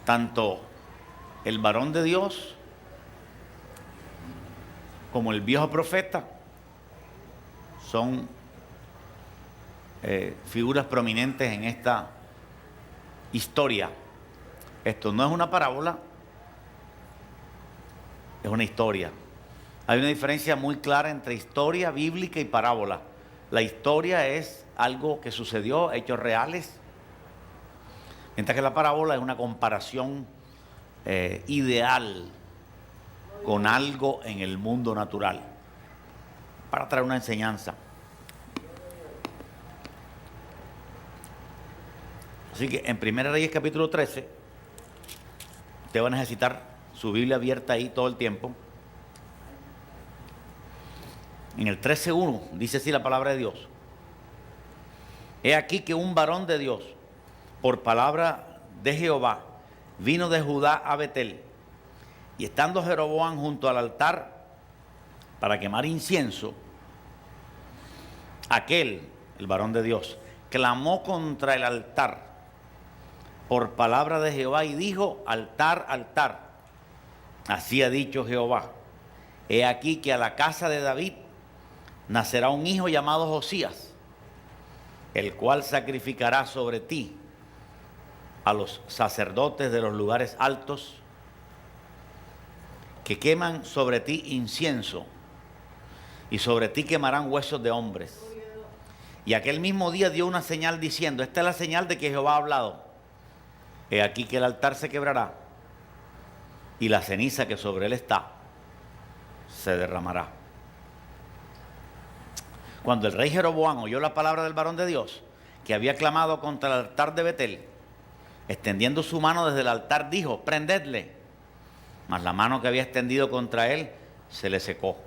Tanto el varón de Dios como el viejo profeta son figuras prominentes en esta historia. Esto no es una parábola, es una historia. Hay una diferencia muy clara entre historia bíblica y parábola. La historia es algo que sucedió, hechos reales, mientras que la parábola es una comparación ideal con algo en el mundo natural, para traer una enseñanza. Así que en 1 Reyes capítulo 13, usted va a necesitar su Biblia abierta ahí todo el tiempo. En el 13:1 dice así la palabra de Dios: He aquí que un varón de Dios, por palabra de Jehová, vino de Judá a Betel, y estando Jeroboam junto al altar para quemar incienso, aquel, el varón de Dios, clamó contra el altar por palabra de Jehová y dijo: altar, altar, así ha dicho Jehová, he aquí que a la casa de David nacerá un hijo llamado Josías, el cual sacrificará sobre ti a los sacerdotes de los lugares altos, que queman sobre ti incienso, y sobre ti quemarán huesos de hombres. Y aquel mismo día dio una señal diciendo: esta es la señal de que Jehová ha hablado. He aquí que el altar se quebrará, y la ceniza que sobre él está se derramará. Cuando el rey Jeroboam oyó la palabra del varón de Dios, que había clamado contra el altar de Betel, extendiendo su mano desde el altar, dijo: prendedle. Mas la mano que había extendido contra él se le secó,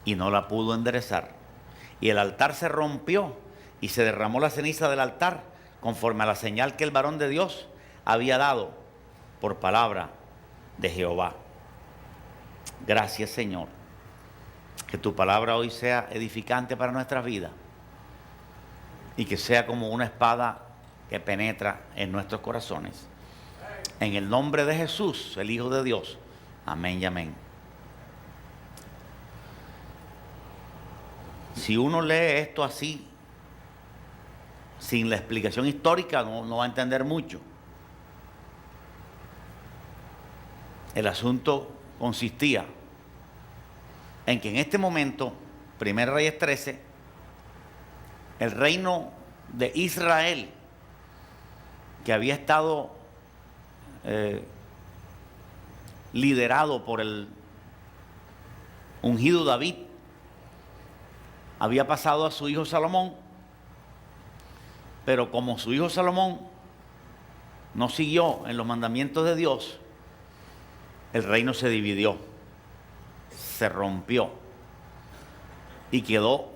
y no la pudo enderezar. Y el altar se rompió, y se derramó la ceniza del altar, conforme a la señal que el varón de Dios había dado por palabra de Jehová. Gracias, Señor. Que tu palabra hoy sea edificante para nuestras vidas, y que sea como una espada que penetra en nuestros corazones. En el nombre de Jesús, el Hijo de Dios. Amén y amén. Si uno lee esto así, sin la explicación histórica, no va a entender mucho. El asunto consistía en que en este momento, 1 Reyes 13, el reino de Israel, que había estado liderado por el ungido David, había pasado a su hijo Salomón, pero como su hijo Salomón no siguió en los mandamientos de Dios, el reino se dividió, se rompió y quedó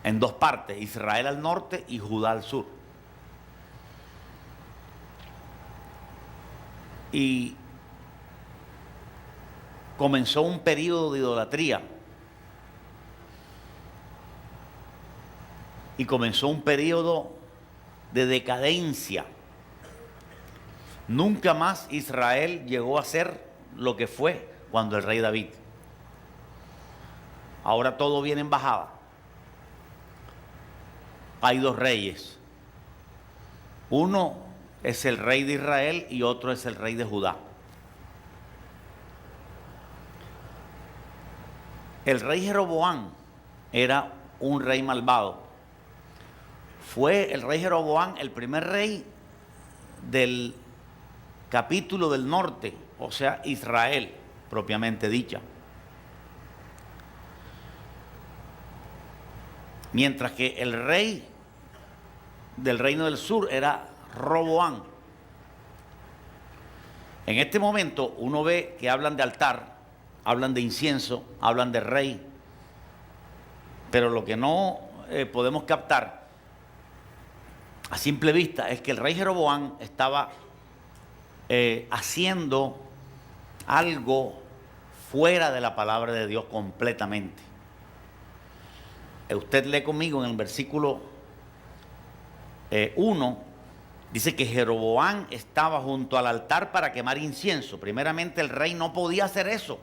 en dos partes: Israel al norte y Judá al sur. Y comenzó un periodo de idolatría, y comenzó un periodo de decadencia. Nunca más Israel llegó a ser lo que fue cuando el rey David. Ahora todo viene en bajada. Hay dos reyes. Uno es el rey de Israel y otro es el rey de Judá. El rey Jeroboam era un rey malvado. Fue el rey Jeroboam el primer rey del capítulo del norte, o sea, Israel propiamente dicha. Mientras que el rey del reino del sur era Roboam. En este momento uno ve que hablan de altar, hablan de incienso, hablan de rey, pero lo que no podemos captar a simple vista es que el rey Jeroboam estaba haciendo algo fuera de la palabra de Dios completamente. Usted lee conmigo en el versículo 1 Dice que Jeroboam estaba junto al altar para quemar incienso. Primeramente, el rey no podía hacer eso.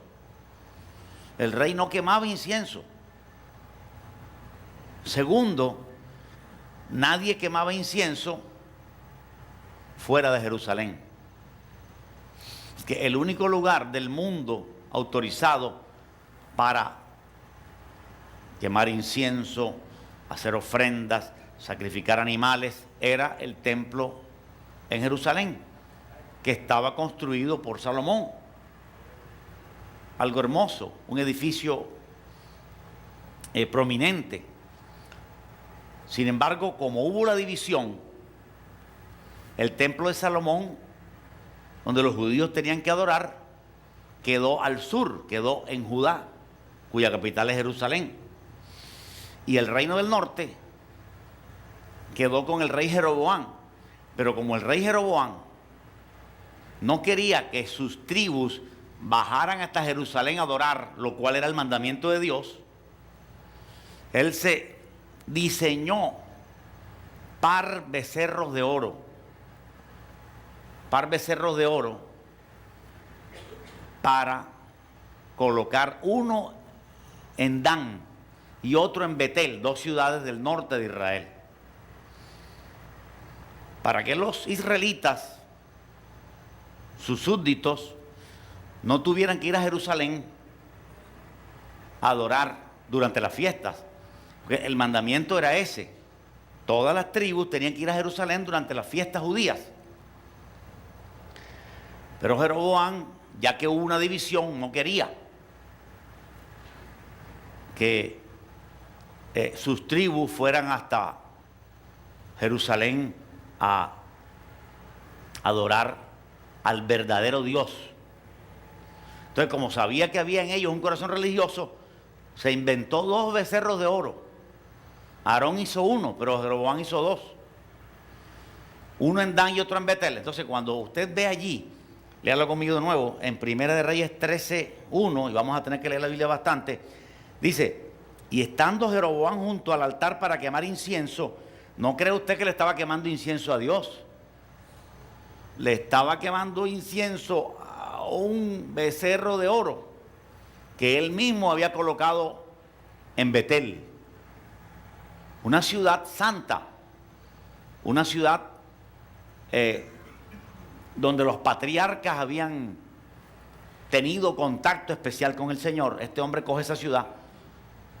El rey no quemaba incienso. Segundo, nadie quemaba incienso fuera de Jerusalén. Es que el único lugar del mundo autorizado para quemar incienso, hacer ofrendas, sacrificar animales, era el templo en Jerusalén, que estaba construido por Salomón. Algo hermoso, un edificio prominente. Sin embargo, como hubo la división, el templo de Salomón, donde los judíos tenían que adorar, quedó al sur, quedó en Judá, cuya capital es Jerusalén. Y el reino del norte quedó con el rey Jeroboam. Pero como el rey Jeroboam no quería que sus tribus bajaran hasta Jerusalén a adorar, lo cual era el mandamiento de Dios, él se diseñó becerros de oro, para colocar uno en Dan y otro en Betel, dos ciudades del norte de Israel, para que los israelitas, sus súbditos, no tuvieran que ir a Jerusalén a adorar durante las fiestas. Porque el mandamiento era ese. Todas las tribus tenían que ir a Jerusalén durante las fiestas judías. Pero Jeroboam, ya que hubo una división, no quería que sus tribus fueran hasta Jerusalén a adorar al verdadero Dios. Entonces, como sabía que había en ellos un corazón religioso, se inventó dos becerros de oro. Aarón hizo uno, pero Jeroboam hizo dos. Uno en Dan y otro en Betel. Entonces, cuando usted ve allí, léalo conmigo de nuevo, en Primera de Reyes 13:1, y vamos a tener que leer la Biblia bastante, dice: y estando Jeroboam junto al altar para quemar incienso, ¿no cree usted que le estaba quemando incienso a Dios? Le estaba quemando incienso a un becerro de oro que él mismo había colocado en Betel, una ciudad santa, una ciudad donde los patriarcas habían tenido contacto especial con el Señor. Este hombre coge esa ciudad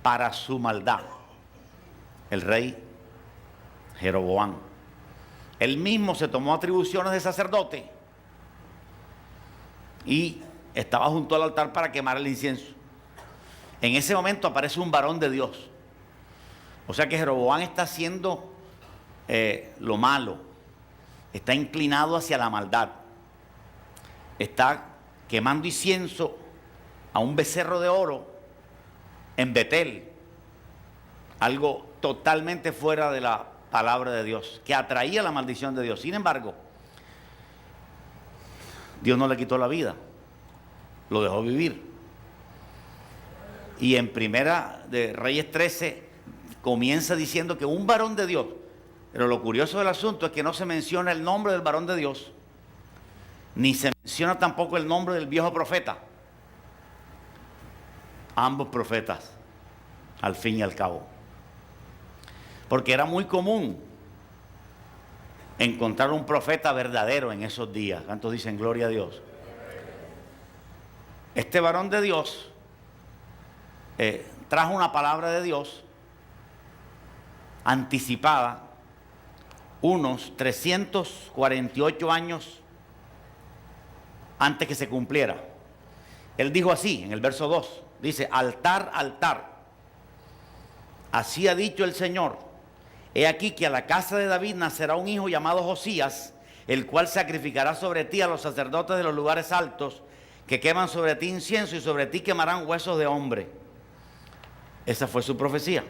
para su maldad, el rey Jeroboam. Él mismo se tomó atribuciones de sacerdote y estaba junto al altar para quemar el incienso. En ese momento aparece un varón de Dios. O sea que Jeroboam está haciendo lo malo, está inclinado hacia la maldad, está quemando incienso a un becerro de oro en Betel, algo totalmente fuera de la palabra de Dios, que atraía la maldición de Dios. Sin embargo, Dios no le quitó la vida, lo dejó vivir. Y en Primera de Reyes 13 comienza diciendo que un varón de Dios, pero lo curioso del asunto es que no se menciona el nombre del varón de Dios, ni se menciona tampoco el nombre del viejo profeta. Ambos profetas, al fin y al cabo. Porque era muy común encontrar un profeta verdadero en esos días. ¿Cuántos dicen gloria a Dios? Este varón de Dios trajo una palabra de Dios anticipada unos 348 años antes que se cumpliera. Él dijo así en el verso 2, dice: altar, altar, así ha dicho el Señor, he aquí que a la casa de David nacerá un hijo llamado Josías, el cual sacrificará sobre ti a los sacerdotes de los lugares altos, que queman sobre ti incienso, y sobre ti quemarán huesos de hombre. Esa fue su profecía.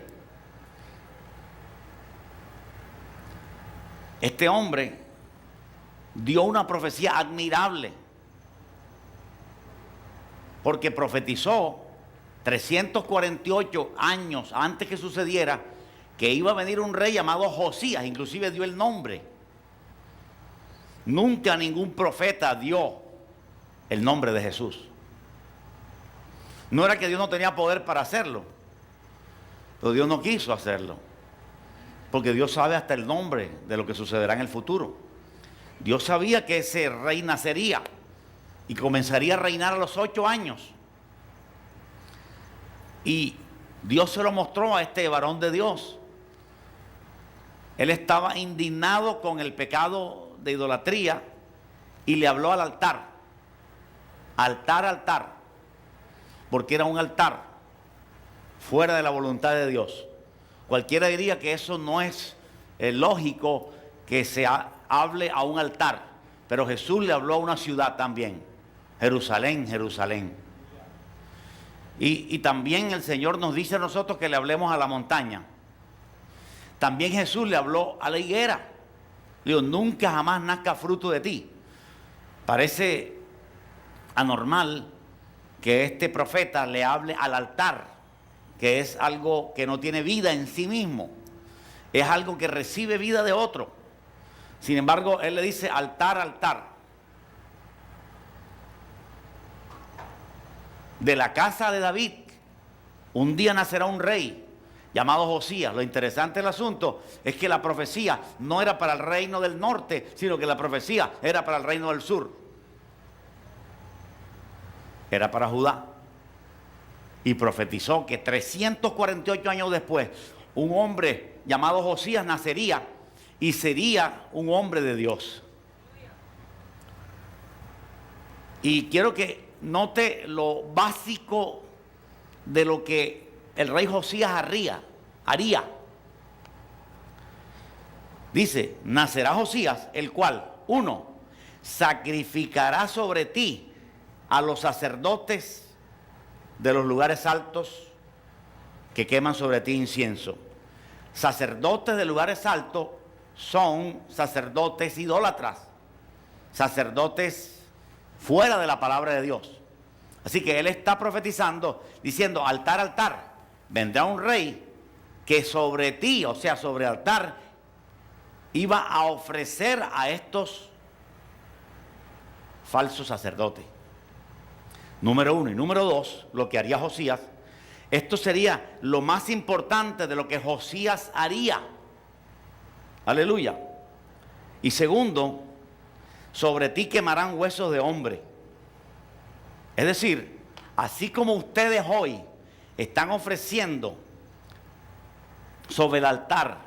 Este hombre dio una profecía admirable, porque profetizó 348 años antes que sucediera que iba a venir un rey llamado Josías, inclusive dio el nombre. Nunca ningún profeta dio el nombre de Jesús. No era que Dios no tenía poder para hacerlo, pero Dios no quiso hacerlo, porque Dios sabe hasta el nombre de lo que sucederá en el futuro. Dios sabía que ese rey nacería y comenzaría a reinar a los 8 años. Y Dios se lo mostró a este varón de Dios. Él estaba indignado con el pecado de idolatría y le habló al altar. Altar, porque era un altar fuera de la voluntad de Dios. Cualquiera diría que eso no es lógico que se hable a un altar, pero Jesús le habló a una ciudad también, Jerusalén, Jerusalén. Y también el Señor nos dice a nosotros que le hablemos a la montaña. También Jesús le habló a la higuera. Digo, nunca jamás nazca fruto de ti. Parece anormal que este profeta le hable al altar, que es algo que no tiene vida en sí mismo, es algo que recibe vida de otro. Sin embargo, él le dice altar, altar. De la casa de David, un día nacerá un rey llamado Josías. Lo interesante del asunto es que la profecía no era para el reino del norte, sino que la profecía era para el reino del sur. Era para Judá. Y profetizó que 348 años después, un hombre llamado Josías nacería y sería un hombre de Dios. Y quiero que note lo básico de lo que el rey Josías haría. Dice, nacerá Josías, el cual, 1, sacrificará sobre ti a los sacerdotes de los lugares altos que queman sobre ti incienso. Sacerdotes de lugares altos son sacerdotes idólatras, sacerdotes fuera de la palabra de Dios. Así que él está profetizando, diciendo, altar, altar, vendrá un rey que sobre ti, o sea, sobre el altar, iba a ofrecer a estos falsos sacerdotes. Número 1. Y número 2, lo que haría Josías, esto sería lo más importante de lo que Josías haría. Aleluya. Y segundo, sobre ti quemarán huesos de hombre. Es decir, así como ustedes hoy están ofreciendo sobre el altar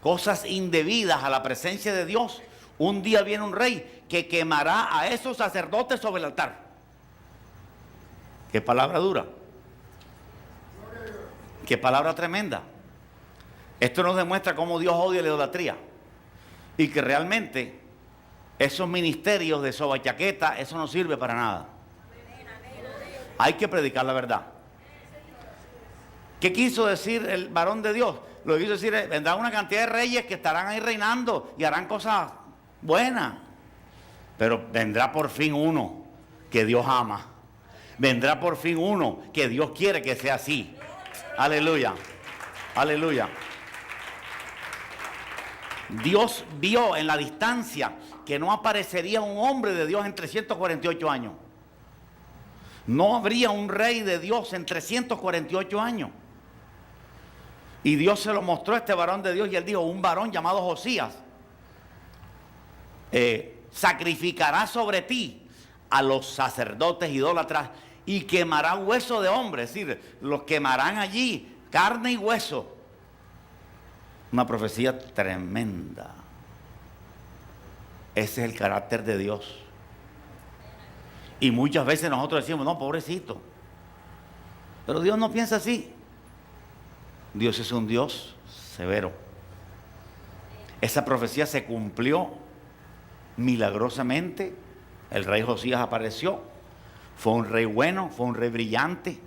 cosas indebidas a la presencia de Dios, un día viene un rey que quemará a esos sacerdotes sobre el altar. Qué palabra dura. Qué palabra tremenda. Esto nos demuestra cómo Dios odia la idolatría y que realmente esos ministerios de sobachaqueta, eso no sirve para nada. Hay que predicar la verdad. ¿Qué quiso decir el varón de Dios? Lo que quiso decir es, vendrá una cantidad de reyes que estarán ahí reinando y harán cosas buenas, pero vendrá por fin uno que Dios ama. Vendrá por fin uno que Dios quiere que sea así. Aleluya, aleluya. Dios vio en la distancia que no aparecería un hombre de Dios en 348 años. No habría un rey de Dios en 348 años. Y Dios se lo mostró a este varón de Dios y él dijo, un varón llamado Josías sacrificará sobre ti a los sacerdotes idólatras y quemará hueso de hombre, es decir, los quemarán allí, carne y hueso. Una profecía tremenda. Ese es el carácter de Dios. Y muchas veces nosotros decimos, no, pobrecito. Pero Dios no piensa así. Dios es un Dios severo. Esa profecía se cumplió milagrosamente. El rey Josías apareció. Fue un rey bueno, fue un rey brillante.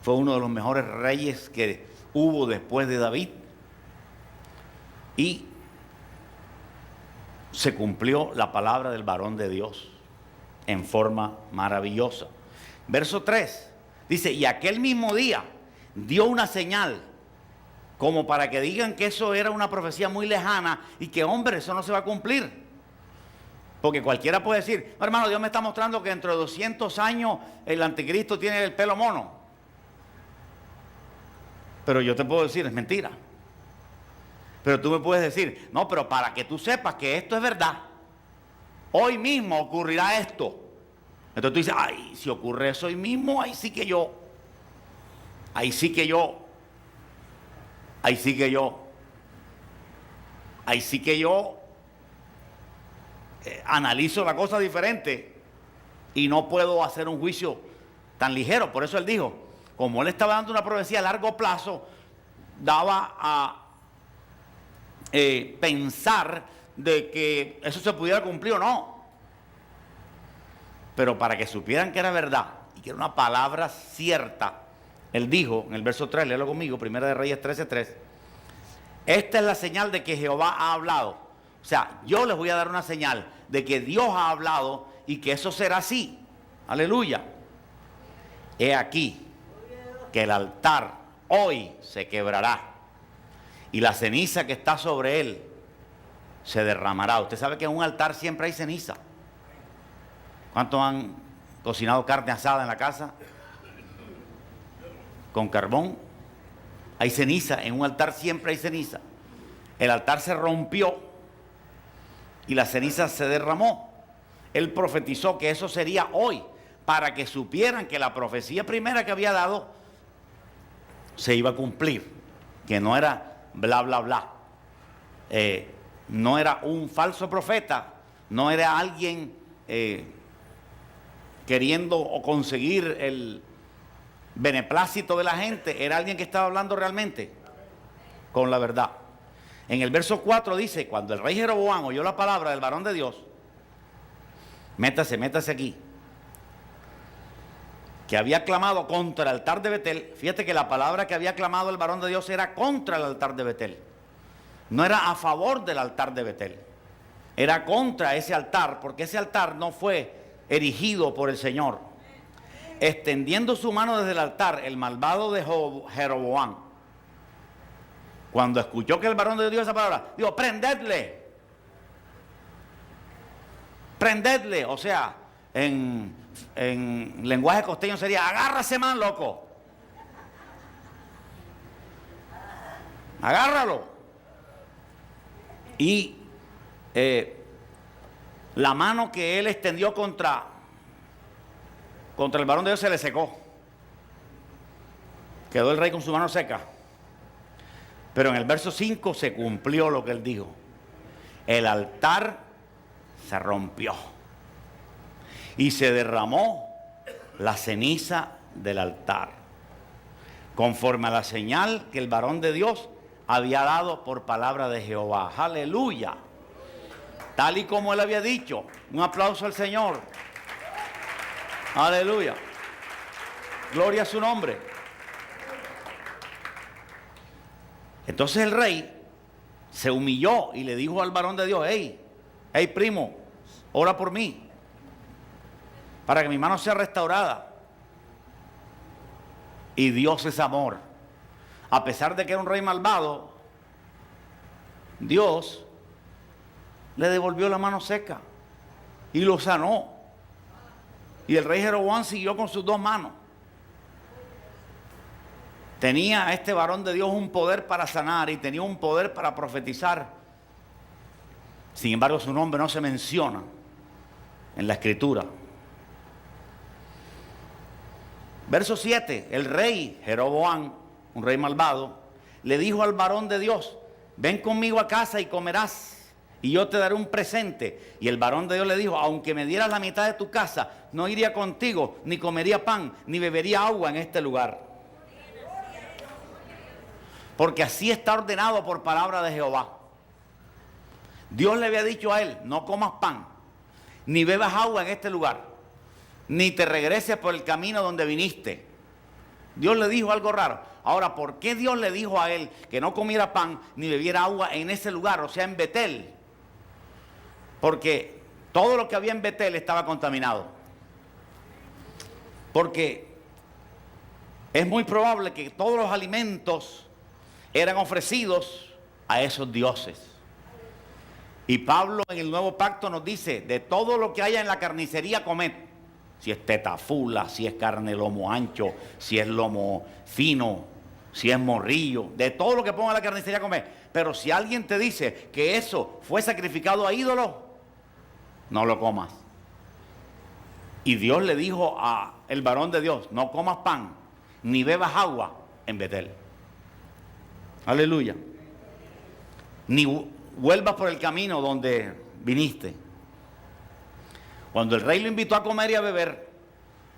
Fue uno de los mejores reyes que hubo después de David. Y se cumplió la palabra del varón de Dios en forma maravillosa. Verso 3 dice, y aquel mismo día dio una señal como para que digan que eso era una profecía muy lejana y que, hombre, eso no se va a cumplir. Porque cualquiera puede decir, no, hermano, Dios me está mostrando que dentro de 200 años el anticristo tiene el pelo mono. Pero yo te puedo decir, es mentira. Pero tú me puedes decir, no, pero para que tú sepas que esto es verdad, hoy mismo ocurrirá esto. Entonces tú dices, ay, si ocurre eso hoy mismo, ahí sí que yo analizo la cosa diferente y no puedo hacer un juicio tan ligero. Por eso él dijo, como él estaba dando una profecía a largo plazo, daba a pensar de que eso se pudiera cumplir o no. Pero para que supieran que era verdad y que era una palabra cierta, él dijo en el verso 3, léelo conmigo, Primera de Reyes 13:3, esta es la señal de que Jehová ha hablado. O sea, yo les voy a dar una señal de que Dios ha hablado y que eso será así. Aleluya. He aquí que el altar hoy se quebrará y la ceniza que está sobre él se derramará. Usted sabe que en un altar siempre hay ceniza. ¿Cuántos han cocinado carne asada en la casa? Con carbón. Hay ceniza, en un altar siempre hay ceniza. El altar se rompió y la ceniza se derramó. Él profetizó que eso sería hoy, para que supieran que la profecía primera que había dado se iba a cumplir, que no era bla bla bla, no era un falso profeta, no era alguien queriendo o conseguir el beneplácito de la gente, era alguien que estaba hablando realmente con la verdad. En el verso 4 dice, cuando el rey Jeroboam oyó la palabra del varón de Dios, métase aquí, que había clamado contra el altar de Betel. Fíjate que la palabra que había clamado el varón de Dios era contra el altar de Betel. No era a favor del altar de Betel. Era contra ese altar, porque ese altar no fue erigido por el Señor. Extendiendo su mano desde el altar, el malvado de Jeroboam, cuando escuchó que el varón de Dios dio esa palabra, dijo, prendedle. Prendedle, o sea, en lenguaje costeño sería, agárrase man, loco. Agárralo. Y la mano que él extendió contra el varón de Dios se le secó. Quedó el rey con su mano seca. Pero en el verso 5 se cumplió lo que él dijo. El altar se rompió y se derramó la ceniza del altar, conforme a la señal que el varón de Dios había dado por palabra de Jehová. Aleluya. Tal y como él había dicho. Un aplauso al Señor. Aleluya. Gloria a su nombre. Entonces el rey se humilló y le dijo al varón de Dios, hey primo, ora por mí, para que mi mano sea restaurada. Y Dios es amor. A pesar de que era un rey malvado, Dios le devolvió la mano seca y lo sanó. Y el rey Jeroboam siguió con sus dos manos. Tenía este varón de Dios un poder para sanar y tenía un poder para profetizar. Sin embargo, su nombre no se menciona en la escritura. Verso 7, el rey Jeroboam, un rey malvado, le dijo al varón de Dios, ven conmigo a casa y comerás, y yo te daré un presente. Y el varón de Dios le dijo, aunque me dieras la mitad de tu casa, no iría contigo, ni comería pan, ni bebería agua en este lugar. Porque así está ordenado por palabra de Jehová. Dios le había dicho a él, no comas pan, ni bebas agua en este lugar, ni te regreses por el camino donde viniste. Dios le dijo algo raro. Ahora, ¿por qué Dios le dijo a él que no comiera pan ni bebiera agua en ese lugar, o sea, en Betel? Porque todo lo que había en Betel estaba contaminado. Porque es muy probable que todos los alimentos eran ofrecidos a esos dioses. Y Pablo en el Nuevo Pacto nos dice, de todo lo que haya en la carnicería, comed. Si es tetafula, si es carne lomo ancho, si es lomo fino, si es morrillo, de todo lo que ponga en la carnicería, comed. Pero si alguien te dice que eso fue sacrificado a ídolos, no lo comas. Y Dios le dijo al varón de Dios, no comas pan, ni bebas agua en Betel. Aleluya. Ni vuelvas por el camino donde viniste. Cuando el rey lo invitó a comer y a beber,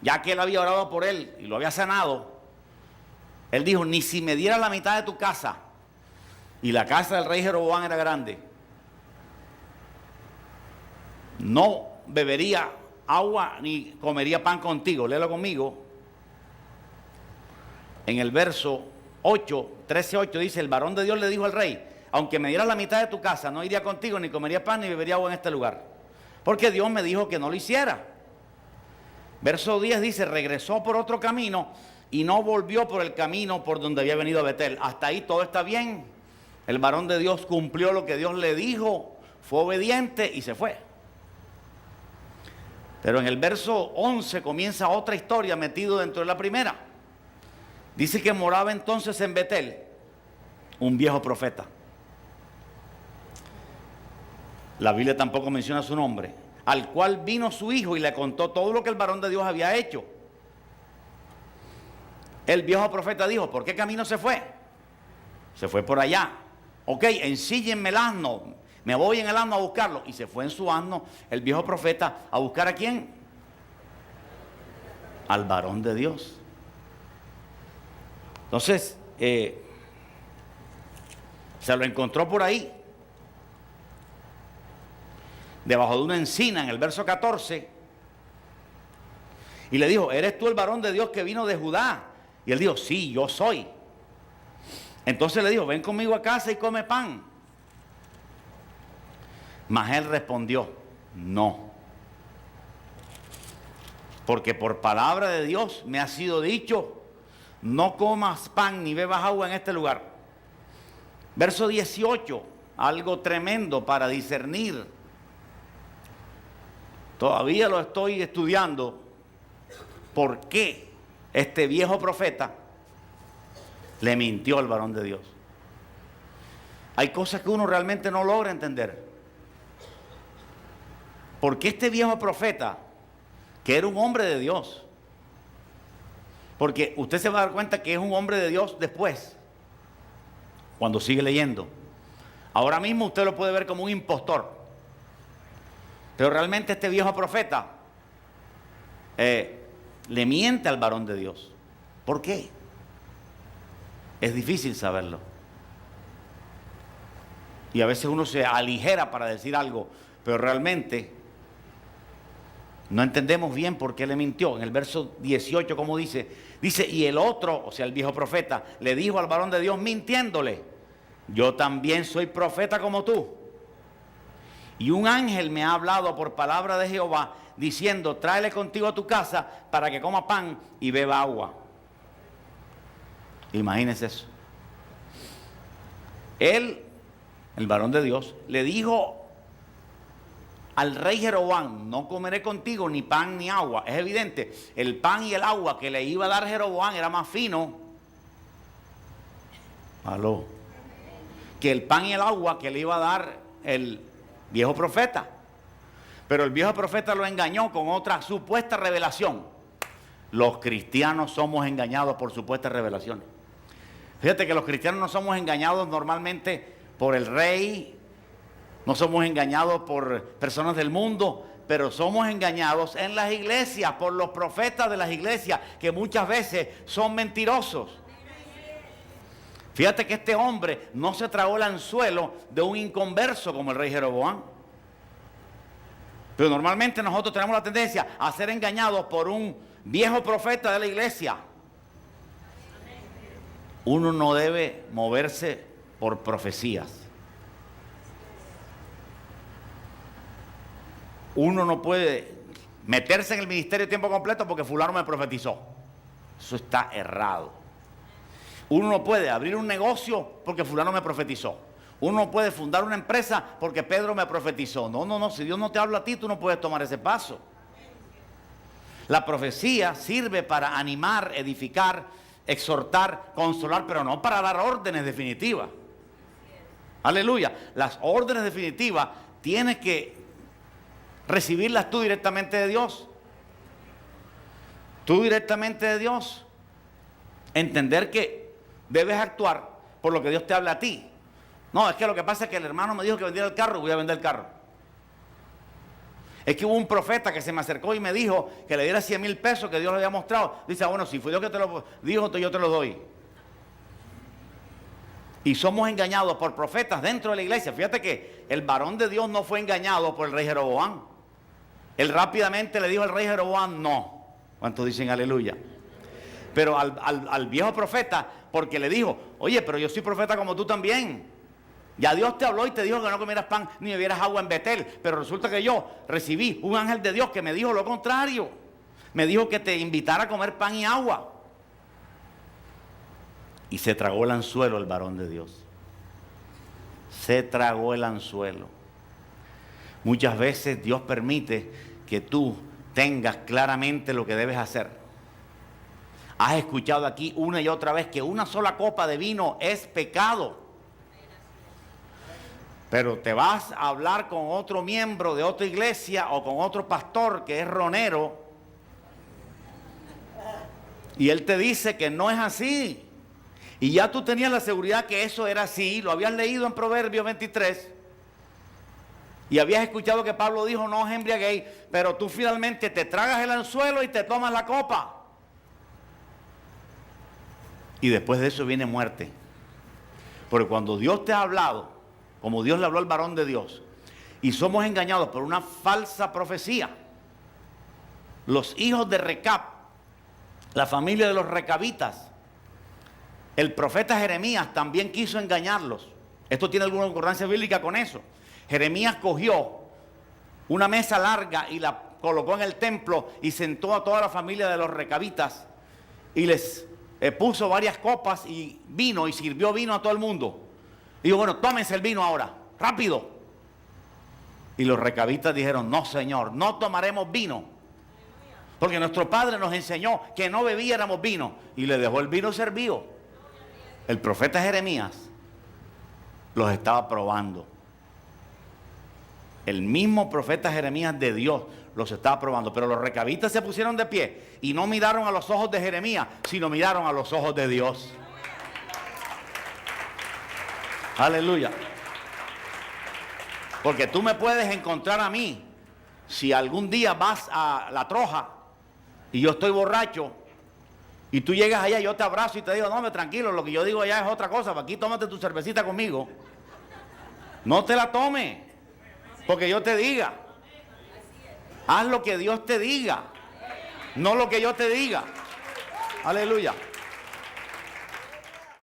ya que él había orado por él y lo había sanado, él dijo, ni si me diera la mitad de tu casa. Y la casa del rey Jeroboam era grande. No bebería agua ni comería pan contigo. Léelo conmigo. En el verso 8, 13:8 dice, el varón de Dios le dijo al rey, aunque me dieras la mitad de tu casa, no iría contigo, ni comería pan, ni bebería agua en este lugar. Porque Dios me dijo que no lo hiciera. Verso 10 dice, regresó por otro camino y no volvió por el camino por donde había venido a Betel. Hasta ahí todo está bien. El varón de Dios cumplió lo que Dios le dijo, fue obediente y se fue. Pero en el verso 11 comienza otra historia metido dentro de la primera. Dice que moraba entonces en Betel un viejo profeta. La Biblia tampoco menciona su nombre, al cual vino su hijo y le contó todo lo que el varón de Dios había hecho. El viejo profeta dijo, ¿por qué camino se fue? Se fue por allá. Ok, ensíllenme el asno, me voy en el asno a buscarlo. Y se fue en su asno el viejo profeta a buscar ¿a quién? Al varón de Dios. Entonces, se lo encontró por ahí, debajo de una encina, en el verso 14. Y le dijo, ¿eres tú el varón de Dios que vino de Judá? Y él dijo, sí, yo soy. Entonces le dijo, ven conmigo a casa y come pan. Mas él respondió, no. Porque por palabra de Dios me ha sido dicho, no comas pan ni bebas agua en este lugar. Verso 18, algo tremendo para discernir. Todavía lo estoy estudiando. ¿Por qué este viejo profeta le mintió al varón de Dios? Hay cosas que uno realmente no logra entender. ¿Por qué este viejo profeta, que era un hombre de Dios? Porque usted se va a dar cuenta que es un hombre de Dios después, cuando sigue leyendo. Ahora mismo usted lo puede ver como un impostor. Pero realmente este viejo profeta le miente al varón de Dios. ¿Por qué? Es difícil saberlo. Y a veces uno se aligera para decir algo, pero realmente no entendemos bien por qué le mintió. En el verso 18, como dice, y el otro, o sea, el viejo profeta, le dijo al varón de Dios mintiéndole, yo también soy profeta como tú. Y un ángel me ha hablado por palabra de Jehová, diciendo, tráele contigo a tu casa para que coma pan y beba agua. Imagínense eso. Él, el varón de Dios, le dijo al rey Jeroboam, no comeré contigo ni pan ni agua. Es evidente, el pan y el agua que le iba a dar Jeroboam era más fino. Aló. Que el pan y el agua que le iba a dar el viejo profeta. Pero el viejo profeta lo engañó con otra supuesta revelación. Los cristianos somos engañados por supuestas revelaciones. Fíjate que los cristianos no somos engañados normalmente por el rey, no somos engañados por personas del mundo, pero somos engañados en las iglesias por los profetas de las iglesias, que muchas veces son mentirosos. Fíjate que este hombre no se tragó el anzuelo de un inconverso como el rey Jeroboam. Pero normalmente nosotros tenemos la tendencia a ser engañados por un viejo profeta de la iglesia. Uno no debe moverse por profecías. Uno no puede meterse en el ministerio de tiempo completo porque fulano me profetizó. Eso está errado. Uno no puede abrir un negocio porque fulano me profetizó. Uno no puede fundar una empresa porque Pedro me profetizó. No, si Dios no te habla a ti, tú no puedes tomar ese paso. La profecía sirve para animar, edificar, exhortar, consolar, pero no para dar órdenes definitivas. Aleluya. Las órdenes definitivas tienes que recibirlas tú directamente de Dios. Tú directamente de Dios. Entender que debes actuar por lo que Dios te habla a ti. No, es que lo que pasa es que el hermano me dijo que vendiera el carro, voy a vender el carro. Es que hubo un profeta que se me acercó y me dijo que le diera 100,000 pesos que Dios le había mostrado. Dice, bueno, si fue Dios que te lo dijo, yo te lo doy. Y somos engañados por profetas dentro de la iglesia. Fíjate que el varón de Dios no fue engañado por el rey Jeroboam. Él rápidamente le dijo al rey Jeroboam, no. ¿Cuántos dicen aleluya? Pero al viejo profeta, porque le dijo, oye, pero yo soy profeta como tú también. Ya Dios te habló y te dijo que no comieras pan ni bebieras agua en Betel. Pero resulta que yo recibí un ángel de Dios que me dijo lo contrario. Me dijo que te invitara a comer pan y agua. Y se tragó el anzuelo el varón de Dios. Se tragó el anzuelo. Muchas veces Dios permite que tú tengas claramente lo que debes hacer. Has escuchado aquí una y otra vez que una sola copa de vino es pecado. Pero te vas a hablar con otro miembro de otra iglesia o con otro pastor que es ronero y él te dice que no es así. Y ya tú tenías la seguridad que eso era así, lo habías leído en Proverbios 23 y habías escuchado que Pablo dijo no os embriaguéis, pero tú finalmente te tragas el anzuelo y te tomas la copa. Y después de eso viene muerte. Porque cuando Dios te ha hablado, como Dios le habló al varón de Dios, y somos engañados por una falsa profecía, los hijos de Recab, la familia de los recabitas, el profeta Jeremías también quiso engañarlos. Esto tiene alguna concordancia bíblica con eso. Jeremías cogió una mesa larga y la colocó en el templo y sentó a toda la familia de los recabitas y les puso varias copas y vino y sirvió vino a todo el mundo. Y dijo, bueno, tómense el vino ahora, rápido. Y los recabitas dijeron, no señor, no tomaremos vino. Porque nuestro padre nos enseñó que no bebiéramos vino. Y le dejó el vino servido. El profeta Jeremías los estaba probando. El mismo profeta Jeremías de Dios los estaba probando. Pero los recabitas se pusieron de pie y no miraron a los ojos de Jeremías, sino miraron a los ojos de Dios. Aleluya. Porque tú me puedes encontrar a mí si algún día vas a La Troja y yo estoy borracho y tú llegas allá y yo te abrazo y te digo, no, me tranquilo, lo que yo digo allá es otra cosa, aquí tómate tu cervecita conmigo. No te la tomes porque yo te diga. Haz lo que Dios te diga, no lo que yo te diga. Aleluya.